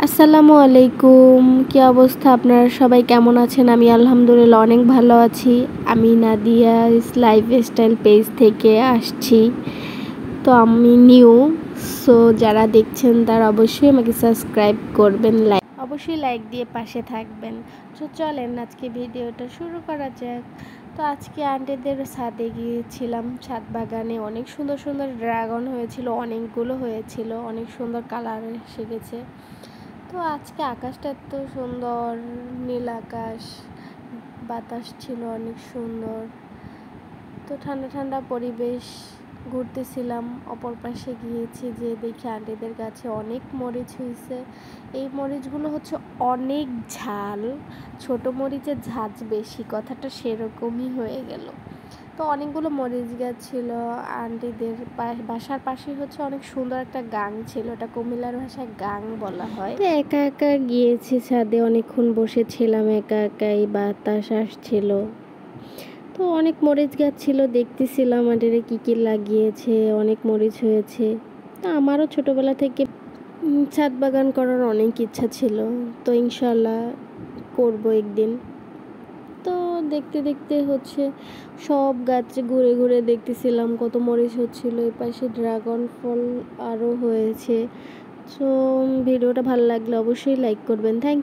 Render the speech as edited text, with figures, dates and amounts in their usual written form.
আসসালামু আলাইকুম। কি অবস্থা? আপনারা সবাই কেমন আছেন? আমি আলহামদুলিল্লাহ অনেক ভালো আছি। আমি নাদিয়া লাইফস্টাইল পেজ থেকে আসছি। তো আমি নিউ, সো যারা দেখছেন তারা অবশ্যই আমাকে সাবস্ক্রাইব করবেন, অবশ্যই লাইক দিয়ে পাশে থাকবেন। তো চলেন আজকে ভিডিওটা শুরু করা যাক। তো আজকে আন্টিদের ছাদে গিয়েছিলাম, ছাদ বাগানে অনেক সুন্দর সুন্দর ড্রাগন হয়েছিল, অনেকগুলো হয়েছিল, অনেক সুন্দর কালার এসে গেছে। তো আজকে আকাশটা এত সুন্দর, নীল আকাশ, বাতাস ছিল অনেক সুন্দর। তো ঠান্ডা ঠান্ডা পরিবেশ, ঘুরতেছিলাম। অপর পাশে গিয়েছি যে দেখি আন্টিদের গাছে অনেক মরিচ হয়েছে। এই মরিচগুলো হচ্ছে অনেক ঝাল, ছোট মরিচের ঝাঁজ বেশি, কথাটা সেরকমই হয়ে গেল। তো অনেকগুলো মরিচ গাছ ছিল আন্টিদের বাসার পাশে, হচ্ছে অনেক সুন্দর একটা গাং ছিল, ওটা কুমিল্লার ভাষায় গাং বলা হয়। তো একা একা গিয়েছি ছাদে, অনেকক্ষণ বসেছিলাম একা একাই, বাতাস আসছিল। তো অনেক মরিচ গাছ ছিল, দেখতেছিলাম আন্টিরা কী কী লাগিয়েছে, অনেক মরিচ হয়েছে। তো আমারও ছোটোবেলা থেকে ছাদ বাগান করার অনেক ইচ্ছা ছিল, তো ইনশাল্লাহ করবো একদিন। তো দেখতে দেখতে হচ্ছে সব গাছে ঘুরে ঘুরে দেখতেছিলাম কত মরিচ হচ্ছিল, এই পাশে ড্রাগন ফল আরও হয়েছে। তো ভিডিওটা ভালো লাগলে অবশ্যই লাইক করবেন। থ্যাংক